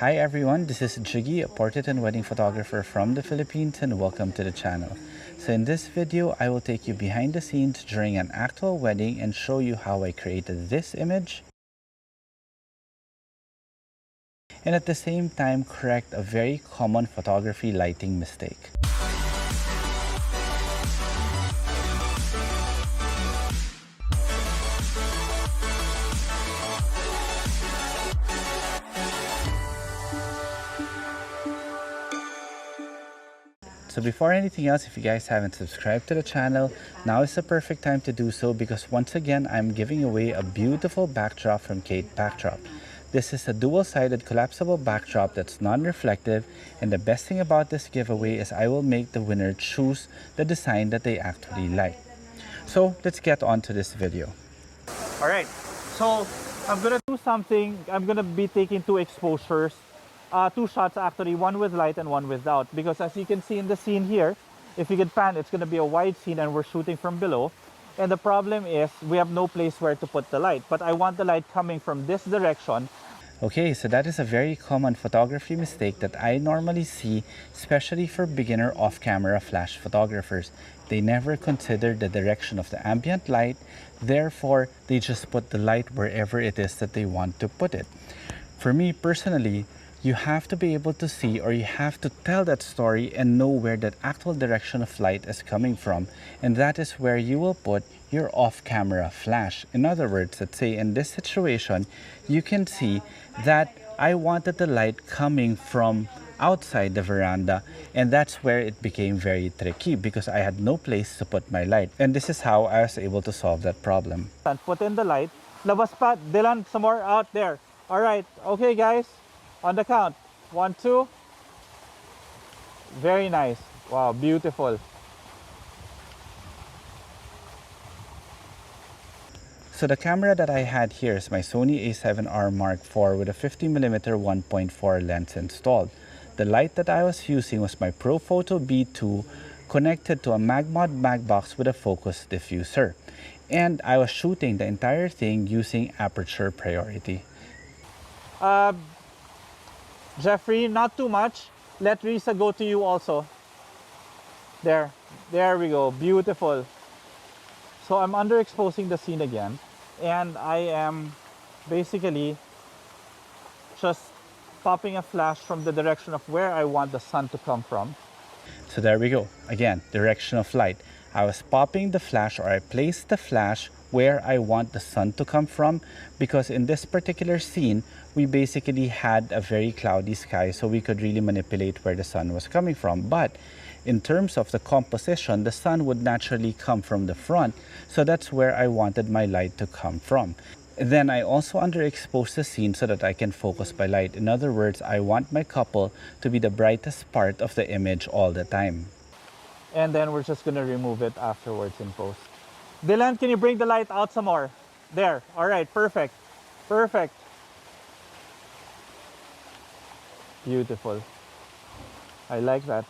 Hi everyone, this is Jiggie, a portrait and wedding photographer from the Philippines, and welcome to the channel. So in this video, I will take you behind the scenes during an actual wedding and show you how I created this image, and at the same time correct a very common photography lighting mistake. So before anything else, if you guys haven't subscribed to the channel, now is the perfect time to do so, because once again, I'm giving away a beautiful backdrop from Kate Backdrop. This is a dual-sided collapsible backdrop that's non-reflective, and the best thing about this giveaway is I will make the winner choose the design that they actually like. So let's get on to this video. Alright, so I'm gonna do something. I'm gonna be taking two exposures. Two shots actually, one with light and one without, because as you can see in the scene here, if you can pan, it's going to be a wide scene and we're shooting from below, and the problem is we have no place where to put the light, but I want the light coming from this direction. Okay, so that is a very common photography mistake that I normally see, especially for beginner off-camera flash photographers. They never consider the direction of the ambient light, therefore they just put the light wherever it is that they want to put it. For me personally, you have to be able to see, or you have to tell that story and know where that actual direction of light is coming from, and that is where you will put your off-camera flash. In other words, let's say in this situation, you can see that I wanted the light coming from outside the veranda, and that's where it became very tricky because I had no place to put my light, and this is how I was able to solve that problem. Put in the light. Labas pa, Dylan, some more out there. All right, okay guys. On the count, 1, 2. Very nice. Wow, beautiful. So the camera that I had here is my Sony a7R Mark IV with a 50mm 1.4 lens installed. The light that I was using was my ProPhoto B2 connected to a Magmod Magbox with a focus diffuser. And I was shooting the entire thing using aperture priority. Jeffrey, not too much. Let Risa go to you also. There we go, beautiful. So I'm underexposing the scene again, and I am basically just popping a flash from the direction of where I want the sun to come from. So there we go, again, direction of light. I was popping the flash, or I placed the flash where I want the sun to come from, because in this particular scene, we basically had a very cloudy sky, so we could really manipulate where the sun was coming from. But in terms of the composition, the sun would naturally come from the front, so that's where I wanted my light to come from. Then I also underexpose the scene so that I can focus my light. In other words, I want my couple to be the brightest part of the image all the time. And then we're just gonna remove it afterwards in post. Dylan, can you bring the light out some more? There, all right, perfect, perfect. Beautiful, I like that.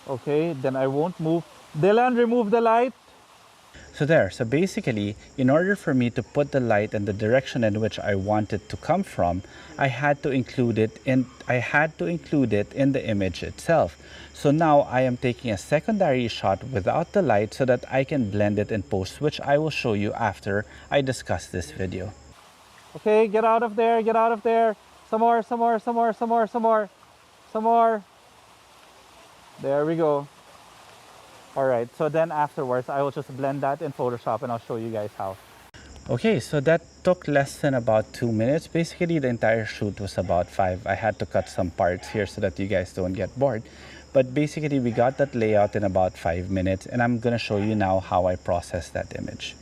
Okay, then I won't move. Dylan, remove the light. So basically, in order for me to put the light in the direction in which I want it to come from, I had to include it in the image itself. So now I am taking a secondary shot without the light so that I can blend it in post, which I will show you after I discuss this video. Okay, get out of there, get out of there. Some more, some more, some more, some more, some more, some more. There we go. All right, so then afterwards, I will just blend that in Photoshop and I'll show you guys how. Okay, so that took less than about 2 minutes. Basically, the entire shoot was about 5. I had to cut some parts here so that you guys don't get bored. But basically, we got that layout in about 5 minutes, and I'm gonna show you now how I process that image.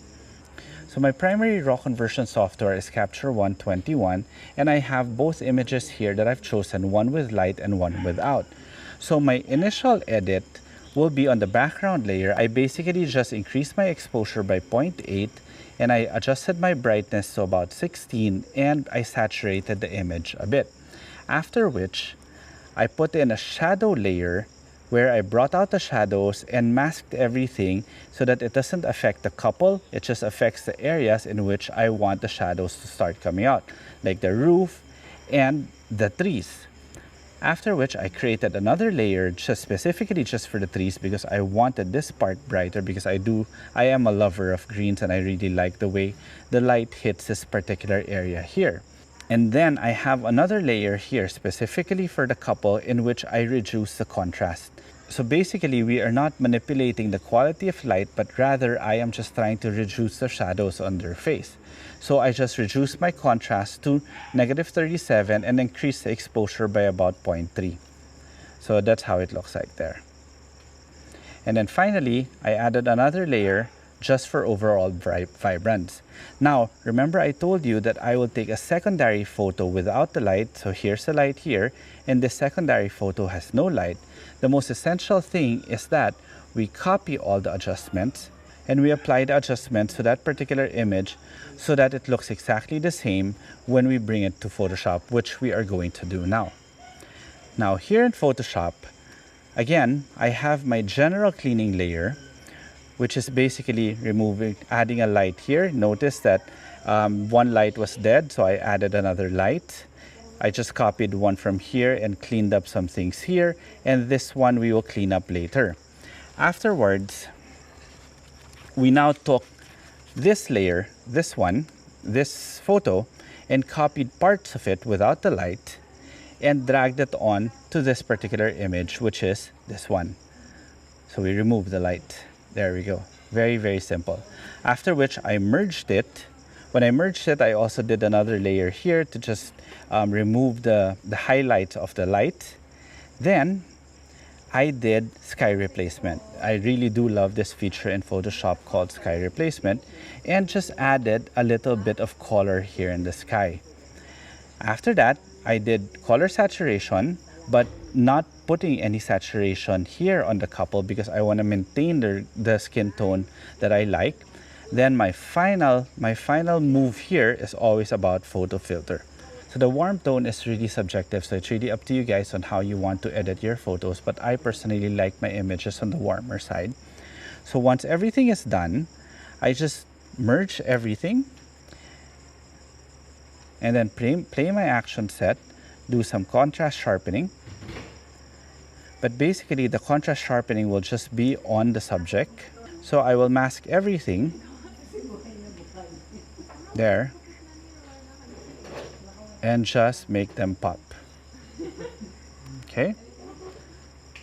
So my primary raw conversion software is Capture One 21, and I have both images here that I've chosen, one with light and one without. So my initial edit will be on the background layer. I basically just increased my exposure by 0.8, and I adjusted my brightness to about 16, and I saturated the image a bit. After which, I put in a shadow layer where I brought out the shadows and masked everything so that it doesn't affect the couple. It just affects the areas in which I want the shadows to start coming out, like the roof and the trees. After which I created another layer just specifically just for the trees because I wanted this part brighter, because I am a lover of greens and I really like the way the light hits this particular area here. And then I have another layer here specifically for the couple in which I reduce the contrast. So basically we are not manipulating the quality of light, but rather I am just trying to reduce the shadows on their face. So I just reduce my contrast to -37 and increase the exposure by about 0.3. So that's how it looks like there. And then finally, I added another layer just for overall vibrance. Now, remember I told you that I will take a secondary photo without the light. So here's the light here, and this secondary photo has no light. The most essential thing is that we copy all the adjustments and we apply the adjustments to that particular image so that it looks exactly the same when we bring it to Photoshop, which we are going to do now. Now here in Photoshop, again, I have my general cleaning layer, which is basically adding a light here. Notice that one light was dead, so I added another light. I just copied one from here and cleaned up some things here, and this one we will clean up later. Afterwards, we now took this layer, this photo, and copied parts of it without the light and dragged it on to this particular image, which is this one. So we remove the light. There we go. Very, very simple. After which I merged it. When I merged it, I also did another layer here to just remove the highlights of the light. Then I did sky replacement. I really do love this feature in Photoshop called sky replacement, and just added a little bit of color here in the sky. After that, I did color saturation, but not putting any saturation here on the couple because I want to maintain the skin tone that I like. Then my final move here is always about photo filter. So the warm tone is really subjective, so it's really up to you guys on how you want to edit your photos, but I personally like my images on the warmer side. So once everything is done, I just merge everything and then play my action set, do some contrast sharpening. But basically the contrast sharpening will just be on the subject. So I will mask everything there and just make them pop. Okay?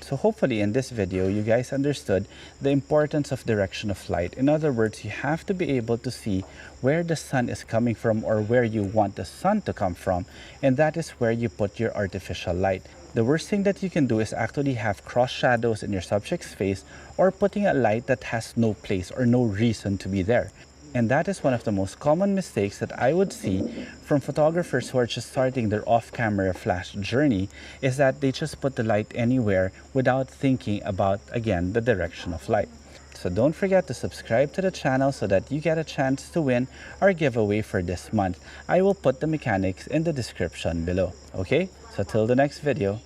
So hopefully in this video, you guys understood the importance of direction of light. In other words, you have to be able to see where the sun is coming from or where you want the sun to come from. And that is where you put your artificial light. The worst thing that you can do is actually have cross shadows in your subject's face or putting a light that has no place or no reason to be there. And that is one of the most common mistakes that I would see from photographers who are just starting their off-camera flash journey, is that they just put the light anywhere without thinking about, again, the direction of light. So don't forget to subscribe to the channel so that you get a chance to win our giveaway for this month. I will put the mechanics in the description below. Okay? So till the next video.